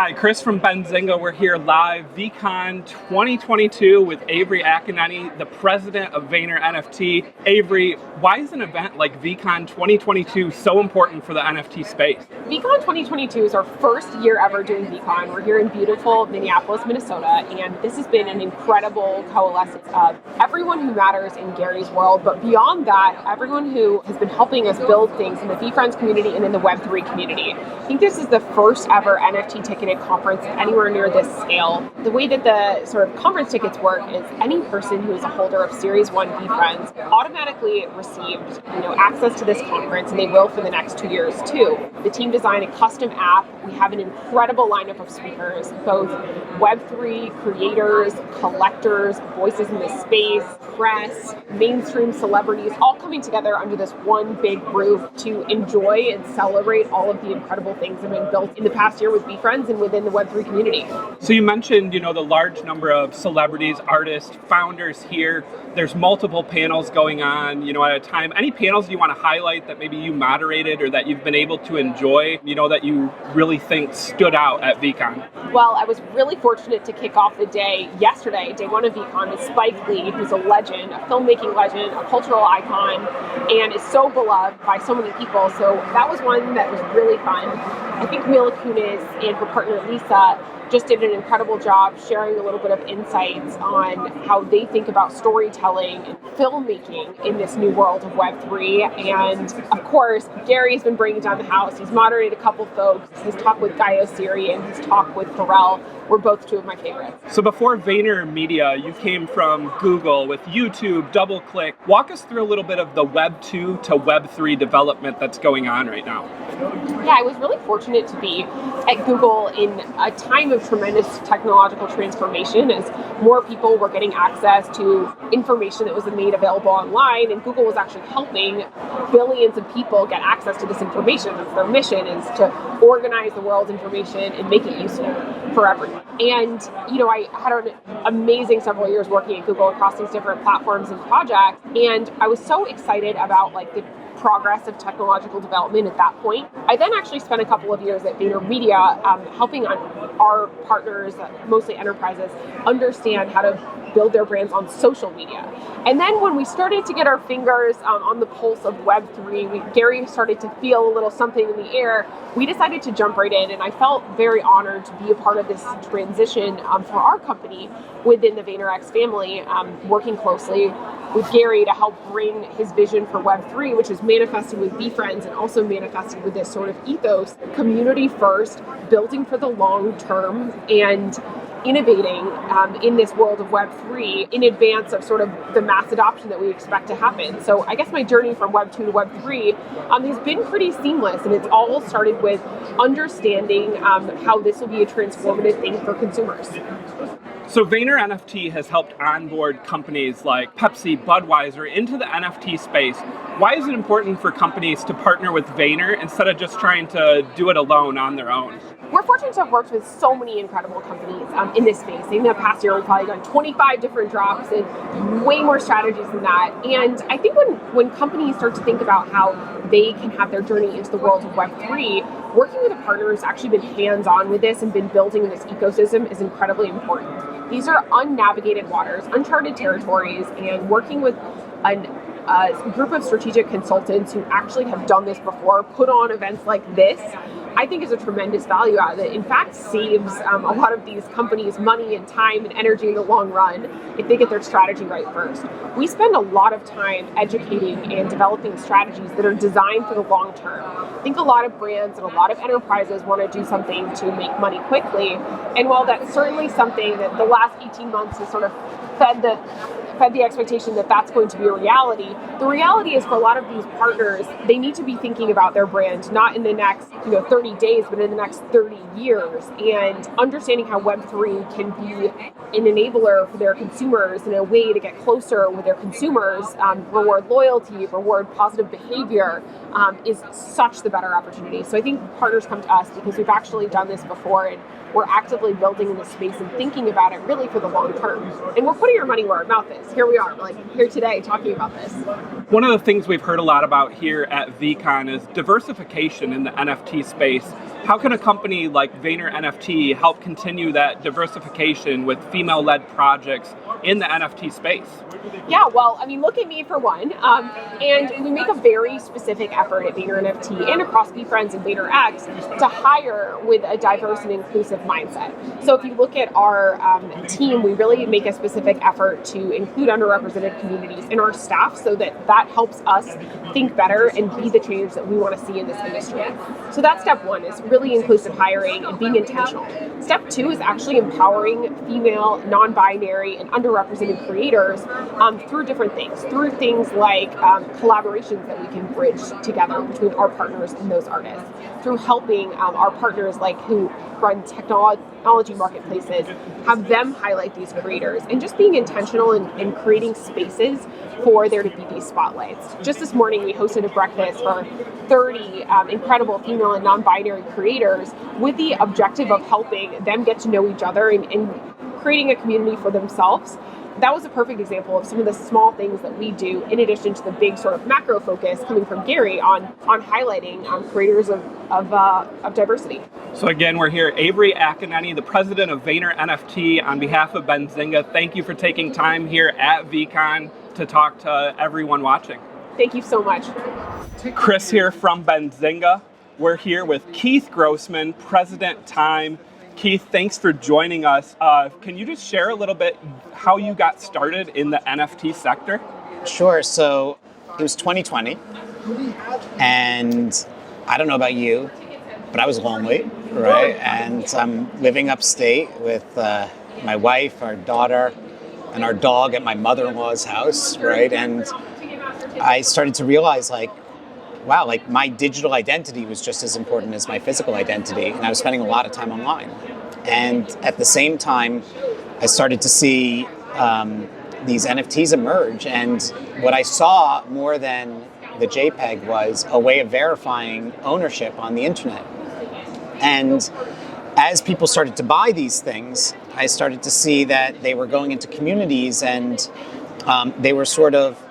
Hi, Chris from Benzinga. We're here live, VeeCon 2022 with Avery Akkineni, the president of VaynerNFT. Avery, why is an event like VeeCon 2022 so important for the NFT space? VeeCon 2022 is our first year ever doing VeeCon. We're here in beautiful Minneapolis, Minnesota, and this has been an incredible coalescence of everyone who matters in Gary's world, but beyond that, everyone who has been helping us build things in the VeeFriends community and in the Web3 community. I think this is the first ever NFT ticketed conference anywhere near this scale. The way that the sort of conference tickets work is any person who is a holder of Series 1 VeeFriends automatically received access to this conference, and they will for the next 2 years too. The team designed a custom app. We have an incredible lineup of speakers, both Web3 creators, collectors, voices in the space, press, mainstream celebrities, all coming together under this one big roof to enjoy and celebrate all of the incredible things that have been built in the past year with VeeFriends and within the Web3 community. So you mentioned, the large number of celebrities, artists, founders here. There's multiple panels going on, at a time. Any panels you want to highlight that maybe you moderated or that you've been able to enjoy, that you really think stood out at VeeCon? Well, I was really fortunate to kick off the day yesterday, day one of VeeCon, with Spike Lee, who's a legend, a filmmaking legend, a cultural icon, and is so beloved by so many people. So that was one that was really fun. I think Mila Kunis and her partner Lisa just did an incredible job sharing a little bit of insights on how they think about storytelling and filmmaking in this new world of Web3. And of course, Gary's been bringing down the house. He's moderated a couple folks. His talk with Guy Oseary and his talk with Pharrell were both two of my favorites. So before VaynerMedia, you came from Google with YouTube, DoubleClick. Walk us through a little bit of the Web 2 to Web 3 development that's going on right now. Yeah, I was really fortunate to be at Google in a time of tremendous technological transformation as more people were getting access to information that was made available online, and Google was actually helping billions of people get access to this information. That's their mission, is to organize the world's information and make it useful for everyone. And, I had an amazing several years working at Google across these different platforms and projects, and I was so excited about the progress of technological development at that point. I then actually spent a couple of years at VaynerMedia helping our partners, mostly enterprises, understand how to build their brands on social media. And then when we started to get our fingers on the pulse of Web3, Gary started to feel a little something in the air, we decided to jump right in, and I felt very honored to be a part of this transition for our company within the VaynerX family, working closely with Gary to help bring his vision for Web3, which is manifested with VeeFriends and also manifested with this sort of ethos, community first, building for the long term, and innovating in this world of Web3 in advance of sort of the mass adoption that we expect to happen. So I guess my journey from Web 2 to Web 3 has been pretty seamless, and it's all started with understanding how this will be a transformative thing for consumers. So VaynerNFT has helped onboard companies like Pepsi, Budweiser into the NFT space. Why is it important for companies to partner with Vayner instead of just trying to do it alone on their own? We're fortunate to have worked with so many incredible companies in this space. In the past year, we've probably done 25 different drops and way more strategies than that. And I think when companies start to think about how they can have their journey into the world of Web3, working with a partner who's actually been hands-on with this and been building this ecosystem is incredibly important. These are unnavigated waters, uncharted territories, and working with a group of strategic consultants who actually have done this before, put on events like this, I think is a tremendous value add that in fact saves a lot of these companies money and time and energy in the long run if they get their strategy right first. We spend a lot of time educating and developing strategies that are designed for the long term. I think a lot of brands and a lot of enterprises want to do something to make money quickly, and while that's certainly something that the last 18 months has sort of fed the expectation that that's going to be a reality, the reality is for a lot of these partners, they need to be thinking about their brand not in the next 30 days, but in the next 30 years, and understanding how Web3 can be an enabler for their consumers in a way to get closer with their consumers, reward loyalty, reward positive behavior, is such the better opportunity. So I think partners come to us because we've actually done this before, and we're actively building in this space and thinking about it really for the long term. And we're putting our money where our mouth is. Here we are, here today talking about this. One of the things we've heard a lot about here at VeeCon is diversification in the NFT space. How can a company like VaynerNFT help continue that diversification with female-led projects in the NFT space? Yeah, well, I mean, look at me for one. And we make a very specific effort at VaynerNFT and across VeeFriends and VaynerX to hire with a diverse and inclusive mindset. So if you look at our team, we really make a specific effort to include underrepresented communities in our staff so that helps us think better and be the change that we want to see in this industry. So that's step one, is really inclusive hiring and being intentional. Step two is actually empowering female, non-binary, and underrepresented creators through different things, like collaborations that we can bridge together between our partners and those artists, through helping our partners like who run technology marketplaces, have them highlight these creators, and just being intentional in creating spaces for there to be these spotlights. Just this morning, we hosted a breakfast for 30 incredible female and non-binary creators with the objective of helping them get to know each other and creating a community for themselves. That was a perfect example of some of the small things that we do in addition to the big sort of macro focus coming from Gary on highlighting creators of diversity. So again, we're here, Avery Akkineni, the president of VaynerNFT, on behalf of Benzinga. Thank you for taking time here at VeeCon to talk to everyone watching. Thank you so much. Chris here from Benzinga. We're here with Keith Grossman, President Time. Keith, thanks for joining us. Can you just share a little bit how you got started in the NFT sector? Sure. So it was 2020, and I don't know about you, but I was lonely, right? And I'm living upstate with my wife, our daughter, and our dog at my mother-in-law's house, right? And I started to realize, like, wow, like my digital identity was just as important as my physical identity, and I was spending a lot of time online. And at the same time, I started to see these NFTs emerge, and what I saw more than the JPEG was a way of verifying ownership on the internet. And as people started to buy these things, I started to see that they were going into communities, and they were sort of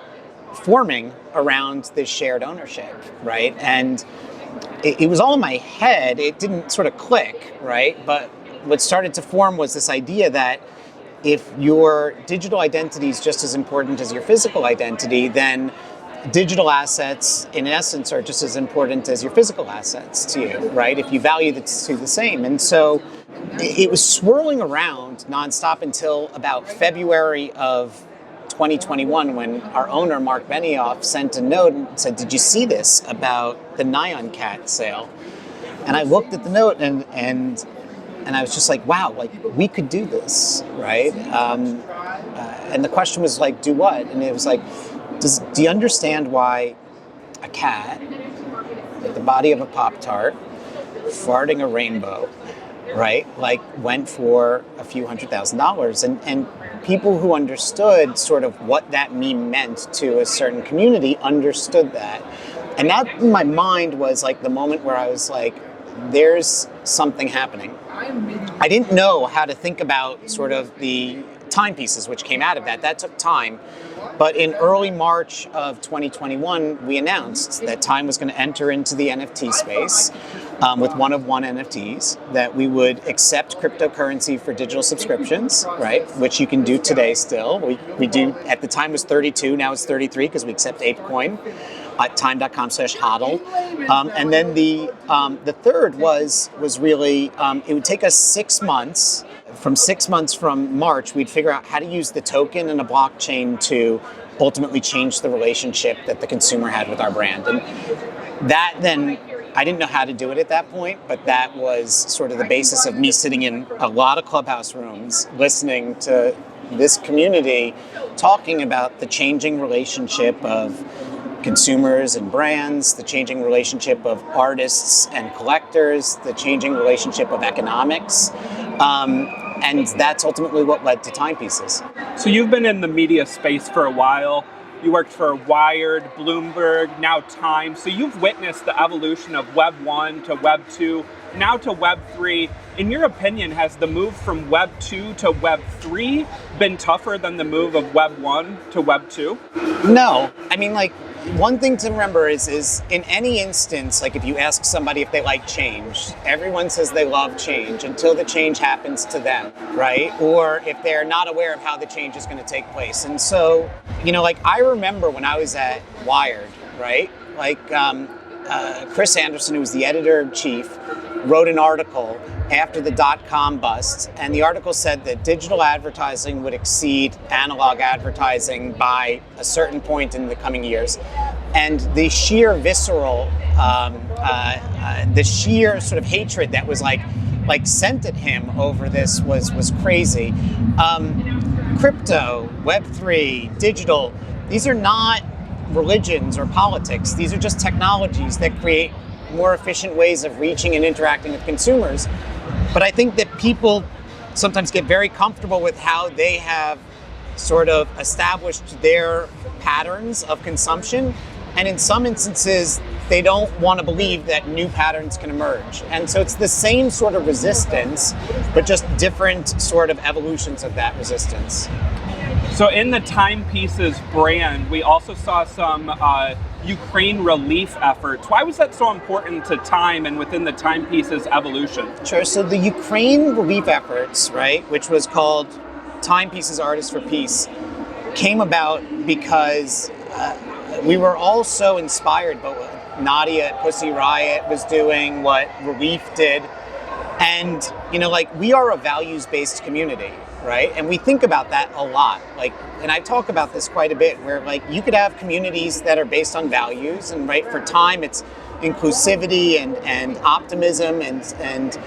forming around this shared ownership, right? And it was all in my head. It didn't sort of click, right? But what started to form was this idea that if your digital identity is just as important as your physical identity, then digital assets, in essence, are just as important as your physical assets to you, right? If you value the two the same. And so it was swirling around nonstop until about February of 2021, when our owner, Mark Benioff, sent a note and said, "Did you see this about the Nyan Cat sale?" And I looked at the note and I was just like, wow, like we could do this, right? And the question was like, do what? And it was like, do you understand why a cat with the body of a Pop-Tart farting a rainbow, right, like went for a few $100,000, and people who understood sort of what that meme meant to a certain community understood that. And that in my mind was like the moment where I was like, there's something happening. I didn't know how to think about sort of the timepieces which came out of that. That took time. But in early March of 2021, we announced that Time was going to enter into the NFT space with one-of-one NFTs, that we would accept cryptocurrency for digital subscriptions, right, which you can do today still. We do, at the time it was 32, now it's 33 because we accept ApeCoin at time.com/hodl. And then the third was really, it would take us 6 months. From 6 months from March, we'd figure out how to use the token and a blockchain to ultimately change the relationship that the consumer had with our brand. And that then, I didn't know how to do it at that point, but that was sort of the basis of me sitting in a lot of Clubhouse rooms, listening to this community talking about the changing relationship of consumers and brands, the changing relationship of artists and collectors, the changing relationship of economics. And that's ultimately what led to Timepieces. So you've been in the media space for a while. You worked for Wired, Bloomberg, now Time. So you've witnessed the evolution of Web 1 to Web 2, now to Web 3. In your opinion, has the move from Web 2 to Web 3 been tougher than the move of Web 1 to Web 2? No. I mean, like, One thing to remember is in any instance, like if you ask somebody if they like change, everyone says they love change until the change happens to them, right? Or if they're not aware of how the change is going to take place. And so, like I remember when I was at Wired, right? Like Chris Anderson, who was the editor-in-chief, wrote an article after the dot-com bust, and the article said that digital advertising would exceed analog advertising by a certain point in the coming years. And the sheer visceral, the sheer sort of hatred that was like sent at him over this was crazy. Crypto, Web3, digital, these are not religions or politics. These are just technologies that create more efficient ways of reaching and interacting with consumers. But I think that people sometimes get very comfortable with how they have sort of established their patterns of consumption. And in some instances, they don't want to believe that new patterns can emerge. And so it's the same sort of resistance, but just different sort of evolutions of that resistance. So in the Timepieces brand, we also saw some Ukraine relief efforts. Why was that so important to Time and within the Timepieces evolution? Sure. So the Ukraine relief efforts, right, which was called Timepieces Artists for Peace, came about because we were all so inspired by what Nadia at Pussy Riot was doing, what Relief did. And, we are a values-based community, right? And we think about that a lot. And I talk about this quite a bit, where you could have communities that are based on values, and right, for Time it's inclusivity and optimism and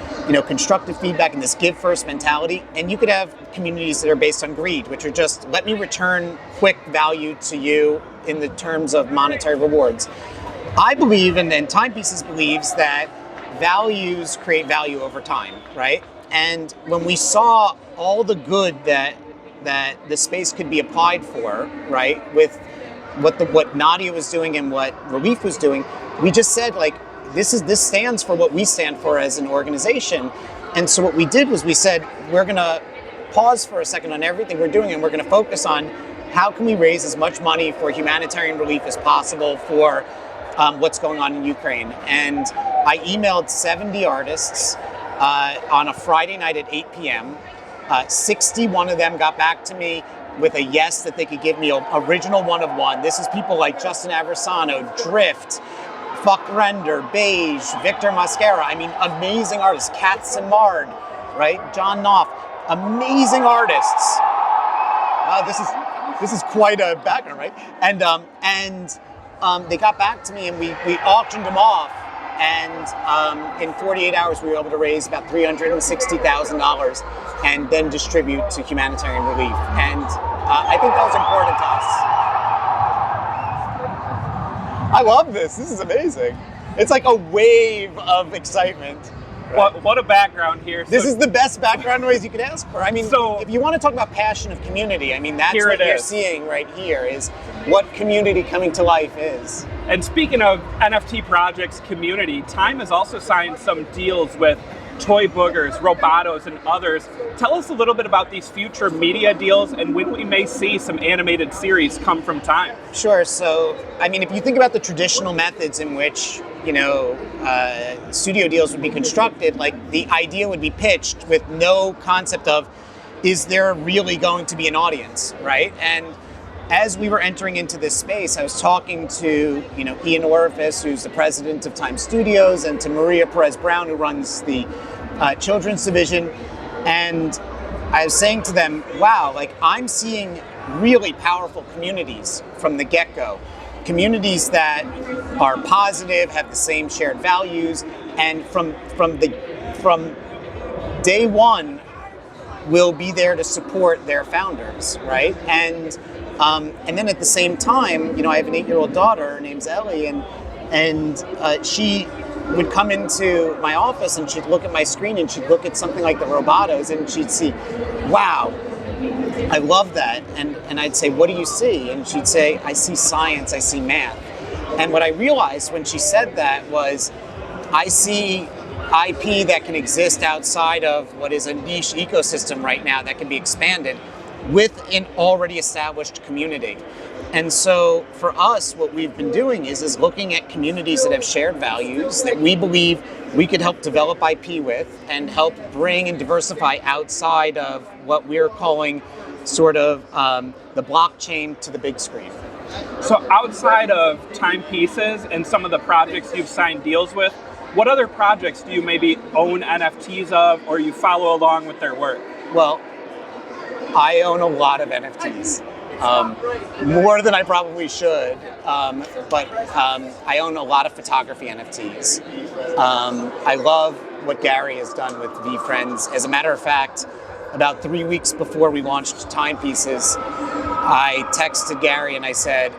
constructive feedback and this give first mentality. And you could have communities that are based on greed, which are just let me return quick value to you in the terms of monetary rewards. I believe, and Timepieces believes, that values create value over time, right? And when we saw all the good that the space could be applied for, right, with what Nadia was doing and what Relief was doing, we just said, this stands for what we stand for as an organization. And so what we did was we said, we're going to pause for a second on everything we're doing, and we're going to focus on how can we raise as much money for humanitarian relief as possible for what's going on in Ukraine. And I emailed 70 artists on a Friday night at 8 p.m. 61 of them got back to me with a yes that they could give me an original one of one. This is people like Justin Aversano, Drift, Fuck Render, Beige, Victor Mascara. I mean, amazing artists. Katz and Mard, right? John Knopf, amazing artists. This is quite a background, right? And they got back to me, and we auctioned them off. And in 48 hours, we were able to raise about $360,000 and then distribute to humanitarian relief. And I think that was important to us. I love this. This is amazing. It's like a wave of excitement. What a background here. This is the best background noise you could ask for. I mean, if you want to talk about passion of community, I mean, that's what you're seeing right here, is what community coming to life is. And speaking of NFT projects community, Time has also signed some deals with Toy Boogers, Robotos, and others. Tell us a little bit about these future media deals and when we may see some animated series come from Time. Sure. So, I mean, if you think about the traditional methods in which studio deals would be constructed, the idea would be pitched with no concept of, is there really going to be an audience, right? And as we were entering into this space, I was talking to, Ian Orifice, who's the president of Time Studios, and to Maria Perez Brown, who runs the children's division. And I was saying to them, wow, I'm seeing really powerful communities from the get-go. Communities that are positive, have the same shared values, and from day one will be there to support their founders, right? And then at the same time, I have an 8-year-old daughter. Her name's Ellie, and she would come into my office and she'd look at my screen and she'd look at something like the Robotos and she'd see, wow, I love that. And I'd say, what do you see? And she'd say, I see science, I see math. And what I realized when she said that was, I see IP that can exist outside of what is a niche ecosystem right now that can be expanded with an already established community. And so for us, what we've been doing is looking at communities that have shared values that we believe we could help develop IP with and help bring and diversify outside of what we're calling sort of the blockchain to the big screen. So outside of timepieces and some of the projects you've signed deals with, what other projects do you maybe own NFTs of or you follow along with their work? Well, I own a lot of NFTs. More than I probably should, but I own a lot of photography NFTs. I love what Gary has done with VeeFriends. As a matter of fact, about 3 weeks before we launched Timepieces, I texted Gary and I said,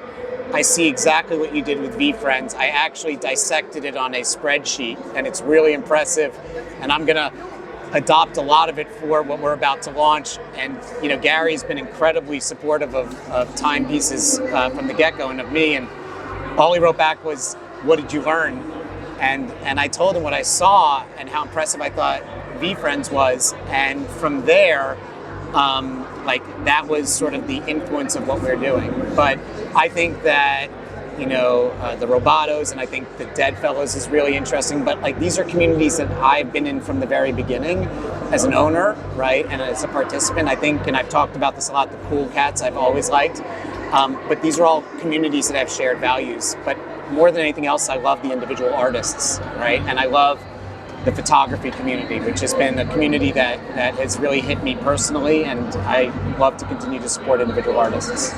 I see exactly what you did with VeeFriends. I actually dissected it on a spreadsheet and it's really impressive, and I'm gonna adopt a lot of it for what we're about to launch. And Gary's been incredibly supportive of Timepieces from the get-go and of me, and all he wrote back was, what did you learn? And I told him what I saw and how impressive I thought VeeFriends was, and from there, that was sort of the influence of what we're doing. But I think that the Robotos, and I think the Deadfellaz is really interesting, but these are communities that I've been in from the very beginning as an owner, right, and as a participant. I think, and I've talked about this a lot, the cool cats I've always liked, but these are all communities that have shared values. But more than anything else, I love the individual artists, right, and I love the photography community, which has been a community that has really hit me personally, and I love to continue to support individual artists.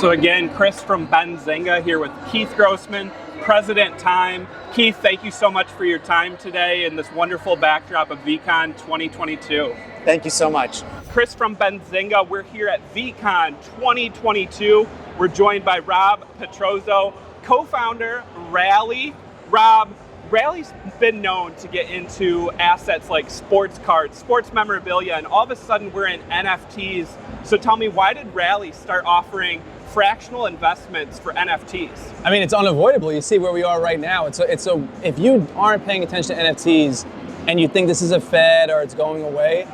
So again, Chris from Benzinga here with Keith Grossman, President Time. Keith, thank you so much for your time today and this wonderful backdrop of VeeCon 2022. Thank you so much. Chris from Benzinga, we're here at VeeCon 2022. We're joined by Rob Petrozzo, co-founder Rally. Rob, Rally's been known to get into assets like sports cards, sports memorabilia, and all of a sudden we're in NFTs. So tell me, why did Rally start offering fractional investments for NFTs? I mean, it's unavoidable. You see where we are right now. If you aren't paying attention to NFTs and you think this is a fad or it's going away,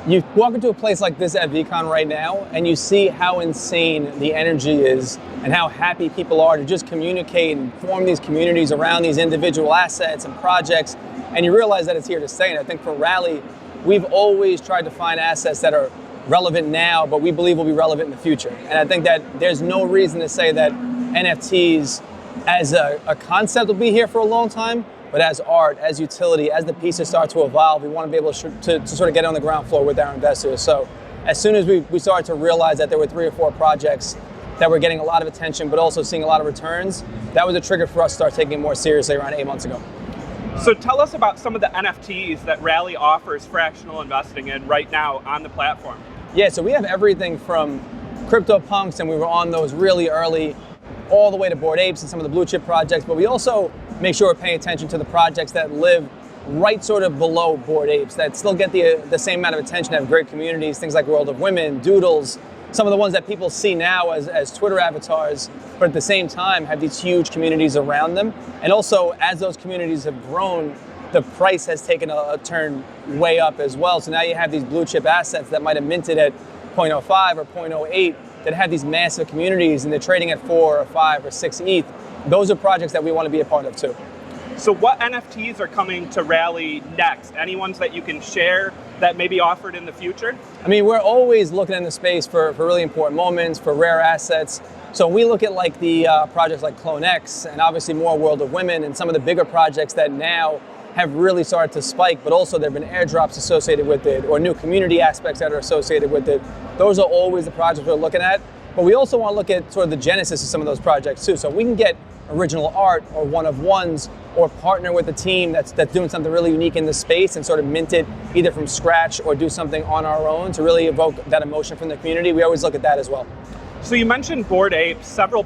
you walk into a place like this at VeeCon right now and you see how insane the energy is and how happy people are to just communicate and form these communities around these individual assets and projects, and you realize that it's here to stay. And I think for Rally, we've always tried to find assets that are relevant now, but we believe will be relevant in the future. And I think that there's no reason to say that NFTs as a concept will be here for a long time, but as art, as utility, as the pieces start to evolve, we want to be able to sort of get on the ground floor with our investors. So as soon as we started to realize that there were 3 or 4 projects that were getting a lot of attention, but also seeing a lot of returns, that was a trigger for us to start taking it more seriously around 8 months ago. So tell us about some of the NFTs that Rally offers fractional investing in right now on the platform. Yeah, so we have everything from CryptoPunks, and we were on those really early, all the way to Bored Apes and some of the blue chip projects, but we also make sure we're paying attention to the projects that live right sort of below Bored Apes, that still get the same amount of attention, have great communities, things like World of Women, Doodles, some of the ones that people see now as Twitter avatars, but at the same time have these huge communities around them. And also, as those communities have grown, the price has taken a turn way up as well. So now you have these blue chip assets that might have minted at 0.05 or 0.08 that have these massive communities and they're trading at 4 or 5 or 6 ETH. Those are projects that we want to be a part of too. So what NFTs are coming to Rally next? Any ones that you can share that may be offered in the future? I mean, we're always looking in the space for really important moments, for rare assets. So when we look at like the projects like Clone X and obviously more World of Women and some of the bigger projects that now have really started to spike, but also there have been airdrops associated with it or new community aspects that are associated with it. Those are always the projects we're looking at. But we also want to look at sort of the genesis of some of those projects too. So we can get original art or one of ones or partner with a team that's doing something really unique in the space and sort of mint it either from scratch or do something on our own to really evoke that emotion from the community. We always look at that as well. So you mentioned Bored Apes, several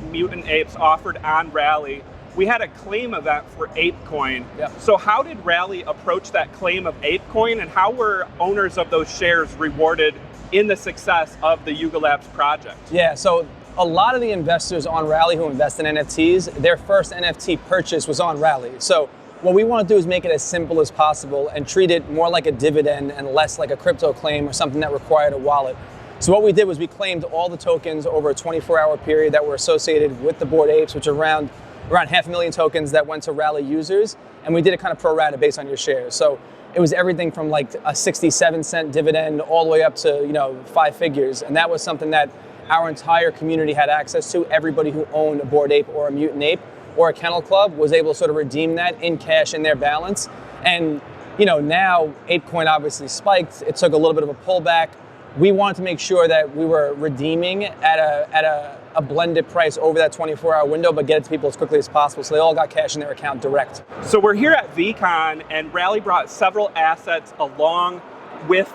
mutant apes offered on Rally. We had a claim event for ApeCoin. Yeah. So how did Rally approach that claim of ApeCoin, and how were owners of those shares rewarded in the success of the Yuga Labs project? Yeah, so a lot of the investors on Rally who invest in NFTs, their first NFT purchase was on Rally. So what we want to do is make it as simple as possible and treat it more like a dividend and less like a crypto claim or something that required a wallet. So what we did was we claimed all the tokens over a 24-hour period that were associated with the Bored Apes, which are around 500,000 tokens that went to Rally users, and we did it kind of pro rata based on your shares. So it was everything from like a 67-cent dividend all the way up to 5 figures, and that was something that our entire community had access to. Everybody who owned a Bored Ape or a Mutant Ape or a Kennel Club was able to sort of redeem that in cash in their balance. And now ApeCoin obviously spiked. It took a little bit of a pullback. We wanted to make sure that we were redeeming at a blended price over that 24-hour window, but get it to people as quickly as possible. So they all got cash in their account direct. So we're here at VeeCon, and Rally brought several assets along with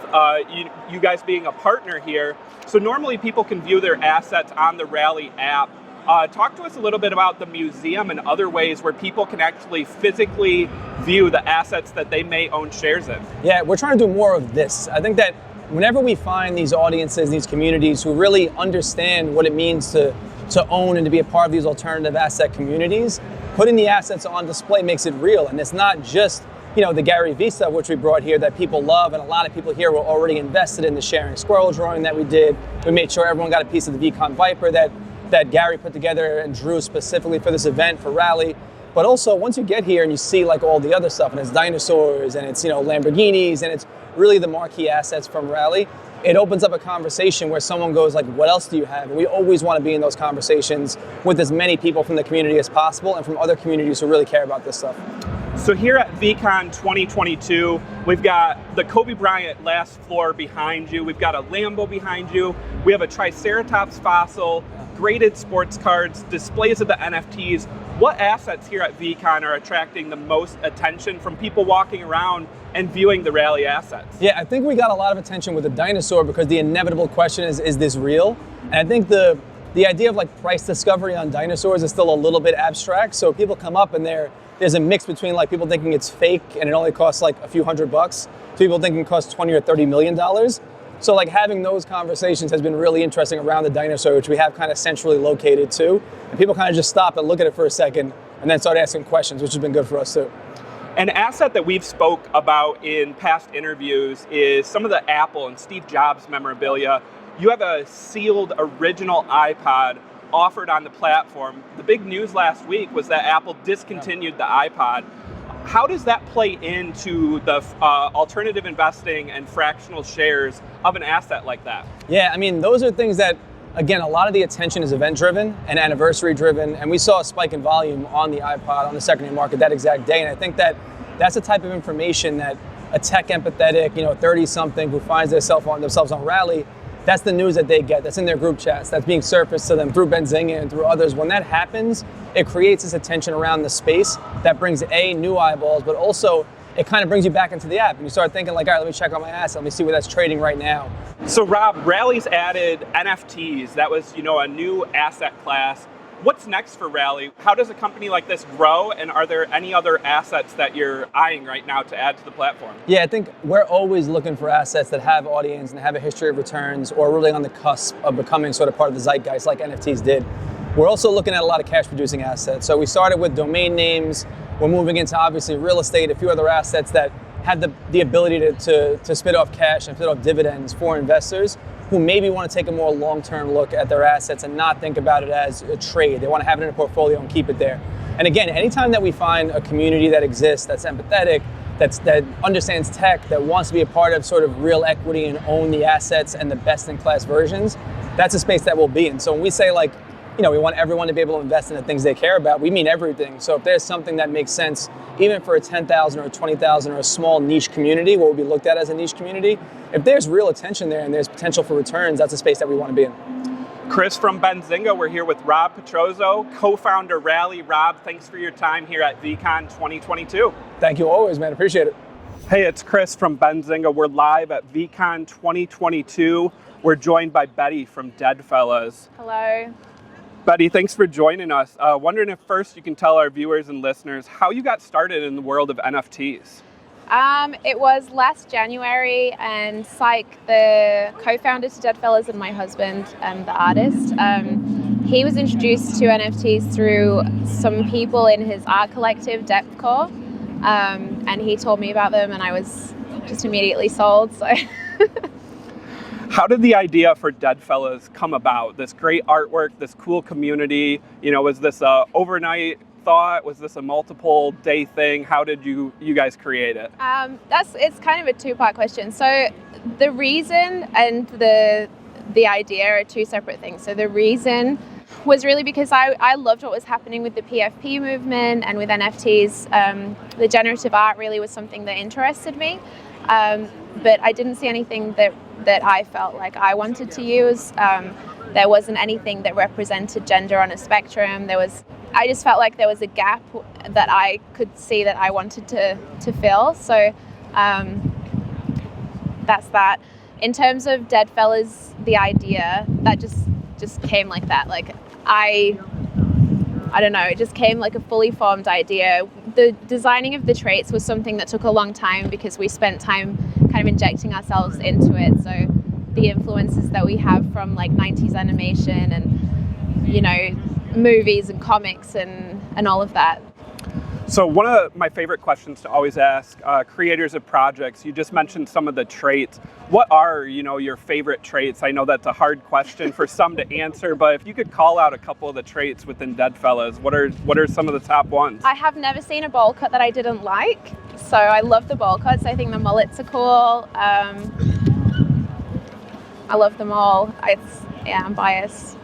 you guys being a partner here. So normally people can view their assets on the Rally app. Talk to us a little bit about the museum and other ways where people can actually physically view the assets that they may own shares in. Yeah, we're trying to do more of this. I think that whenever we find these audiences, these communities who really understand what it means to own and to be a part of these alternative asset communities, putting the assets on display makes it real. And it's not just the Gary Vee stuff, which we brought here, that people love, and a lot of people here were already invested in the sharing squirrel drawing that we did. We made sure everyone got a piece of the VeeCon Viper that Gary put together and drew specifically for this event for Rally. But also, once you get here and you see like all the other stuff, and it's dinosaurs, and it's Lamborghinis, and it's really the marquee assets from Rally, it opens up a conversation where someone goes like, what else do you have? And we always want to be in those conversations with as many people from the community as possible and from other communities who really care about this stuff. So here at VeeCon 2022, we've got the Kobe Bryant last floor behind you. We've got a Lambo behind you. We have a Triceratops fossil, graded sports cards, displays of the NFTs. What assets here at VeeCon are attracting the most attention from people walking around and viewing the Rally assets? Yeah, I think we got a lot of attention with the dinosaur because the inevitable question is this real? And I think the idea of like price discovery on dinosaurs is still a little bit abstract. So people come up and there's a mix between like people thinking it's fake and it only costs like a few $100 to people thinking it costs $20 or $30 million. So like having those conversations has been really interesting around the dinosaur, which we have kind of centrally located too. And people kind of just stop and look at it for a second and then start asking questions, which has been good for us too. An asset that we've spoke about in past interviews is some of the Apple and Steve Jobs memorabilia. You have a sealed original iPod offered on the platform. The big news last week was that Apple discontinued the iPod. How does that play into the alternative investing and fractional shares of an asset like that? Yeah, I mean, those are things that, again, a lot of the attention is event-driven and anniversary-driven, and we saw a spike in volume on the iPod on the secondary market that exact day, and I think that that's the type of information that a tech-empathetic, 30-something who finds themselves on Rally, that's the news that they get, that's in their group chats, that's being surfaced to them through Benzinga and through others. When that happens, it creates this attention around the space that brings new eyeballs, but also it kind of brings you back into the app and you start thinking like, all right, let me check out my asset, let me see where that's trading right now. So Rob, Rally's added NFTs. That was, a new asset class. What's next for Rally? How does a company like this grow, and are there any other assets that you're eyeing right now to add to the platform? Yeah, I think we're always looking for assets that have audience and have a history of returns or really on the cusp of becoming sort of part of the zeitgeist like NFTs did. We're also looking at a lot of cash producing assets. So we started with domain names. We're moving into obviously real estate, a few other assets that have the ability to spit off cash and spit off dividends for investors who maybe want to take a more long-term look at their assets and not think about it as a trade. They want to have it in a portfolio and keep it there. And again, anytime that we find a community that exists, that's empathetic, that understands tech, that wants to be a part of sort of real equity and own the assets and the best-in-class versions, that's a space that we'll be in. So when we say like, we want everyone to be able to invest in the things they care about, we mean everything. So if there's something that makes sense, even for a 10,000 or a 20,000 or a small niche community, what would be looked at as a niche community, if there's real attention there and there's potential for returns, that's a space that we want to be in. Chris from Benzinga, we're here with Rob Petrozzo, co-founder Rally. Rob, thanks for your time here at VeeCon 2022. Thank you always, man. Appreciate it. Hey, it's Chris from Benzinga. We're live at VeeCon 2022. We're joined by Betty from Deadfellaz. Hello. Betty, thanks for joining us. Wondering if first you can tell our viewers and listeners how you got started in the world of NFTs. It was last January, and Syke, the co-founder to Deadfellaz and my husband, the artist, he was introduced to NFTs through some people in his art collective, Depthcore, and he told me about them and I was just immediately sold. So. How did the idea for Deadfellaz come about? This great artwork, this cool community, was this a overnight thought? Was this a multiple day thing? How did you guys create it? It's kind of a two-part question. So the reason and the idea are two separate things. So the reason was really because I loved what was happening with the PFP movement and with NFTs. The generative art really was something that interested me, but I didn't see anything that I felt like I wanted to use. There wasn't anything that represented gender on a spectrum. I just felt like there was a gap that I could see that I wanted to fill. So that's that. In terms of Deadfellaz, the idea, that just came like that. Like I don't know, it just came like a fully formed idea. The designing of the traits was something that took a long time because we spent time kind of injecting ourselves into it. So the influences that we have from like 90s animation and, movies and comics and all of that. So one of my favorite questions to always ask creators of projects, you just mentioned some of the traits. What are, your favorite traits? I know that's a hard question for some to answer, but if you could call out a couple of the traits within Deadfellaz, what are some of the top ones? I have never seen a bowl cut that I didn't like. So I love the bowl cuts. I think the mullets are cool. I love them all. I'm biased.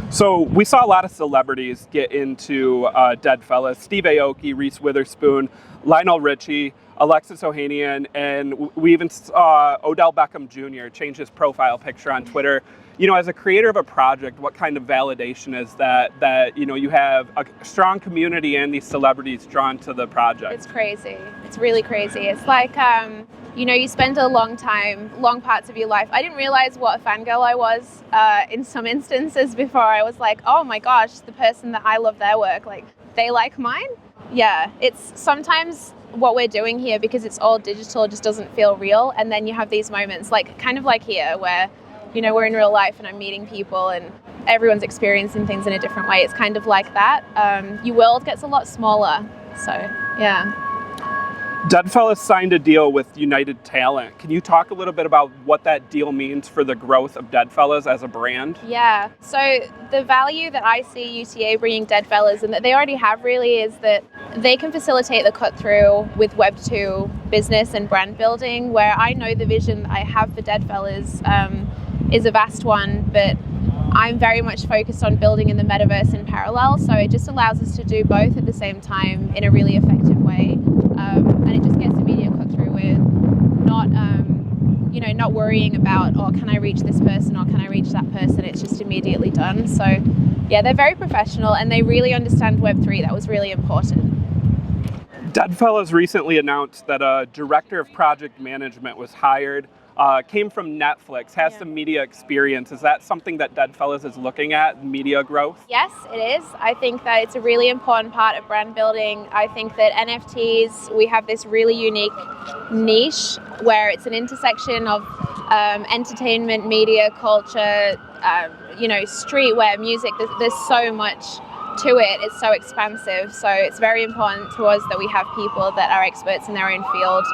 So we saw a lot of celebrities get into Deadfellaz. Steve Aoki, Reese Witherspoon, Lionel Richie, Alexis Ohanian, and we even saw Odell Beckham Jr. change his profile picture on Twitter. As a creator of a project, what kind of validation is that you have a strong community and these celebrities drawn to the project? It's crazy. It's really crazy. It's like, you spend a long parts of your life. I didn't realize what a fangirl I was in some instances before I was like, oh my gosh, the person that I love their work, like they like mine? Yeah, it's sometimes what we're doing here, because it's all digital, just doesn't feel real. And then you have these moments kind of like here where, we're in real life and I'm meeting people and everyone's experiencing things in a different way. It's kind of like that. Your world gets a lot smaller. So, yeah. Deadfellaz signed a deal with United Talent. Can you talk a little bit about what that deal means for the growth of Deadfellaz as a brand? Yeah, so the value that I see UTA bringing Deadfellaz, and that they already have really, is that they can facilitate the cut through with Web 2 business and brand building, where I know the vision that I have for Deadfellaz is a vast one, but I'm very much focused on building in the metaverse in parallel, so it just allows us to do both at the same time in a really effective way. And it just gets immediate cut through with not worrying about, can I reach this person or can I reach that person? It's just immediately done. So yeah, they're very professional and they really understand Web3. That was really important. Deadfellaz recently announced that a director of project management was hired. Came from Netflix, has some media experience. Is that something that Deadfellaz is looking at, media growth? Yes, it is. I think that it's a really important part of brand building. I think that NFTs, we have this really unique niche where it's an intersection of entertainment, media, culture, streetwear, music. There's so much to it. It's so expansive. So it's very important to us that we have people that are experts in their own field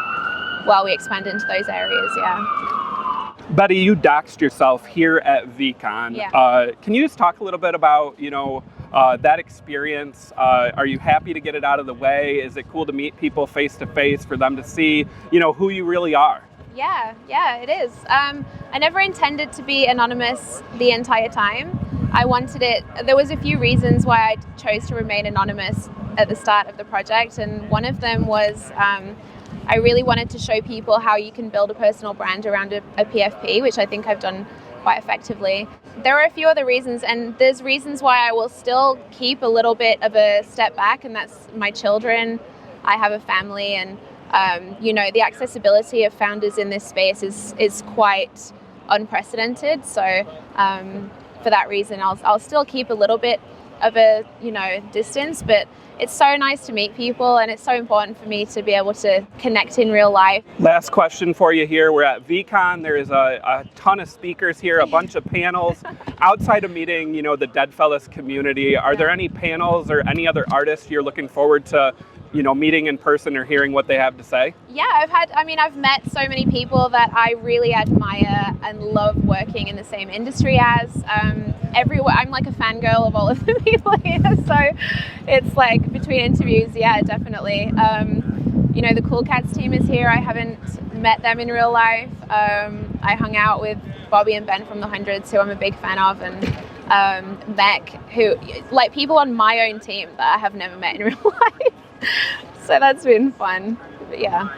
while we expand into those areas, yeah. Betty, you doxed yourself here at VeeCon. Yeah. Can you just talk a little bit about, that experience? Are you happy to get it out of the way? Is it cool to meet people face to face, for them to see, who you really are? Yeah, it is. I never intended to be anonymous the entire time. I wanted it. There was a few reasons why I chose to remain anonymous at the start of the project, and one of them was I really wanted to show people how you can build a personal brand around a PFP, which I think I've done quite effectively. There are a few other reasons, and there's reasons why I will still keep a little bit of a step back, and that's my children. I have a family, and the accessibility of founders in this space is quite unprecedented. So for that reason, I'll still keep a little bit of a distance, but it's so nice to meet people, and it's so important for me to be able to connect in real life. Last question for you here. We're at VeeCon. There's a ton of speakers here, a bunch of panels. Outside of meeting, the Deadfellaz community, are there any panels or any other artists you're looking forward to meeting in person or hearing what they have to say? Yeah, I've met so many people that I really admire and love working in the same industry as. Everywhere, I'm like a fangirl of all of the people here, so it's like between interviews, yeah, definitely. The Cool Cats team is here. I haven't met them in real life. I hung out with Bobby and Ben from the Hundreds, who I'm a big fan of, and Mech, who, like, people on my own team that I have never met in real life. So that's been fun. But yeah.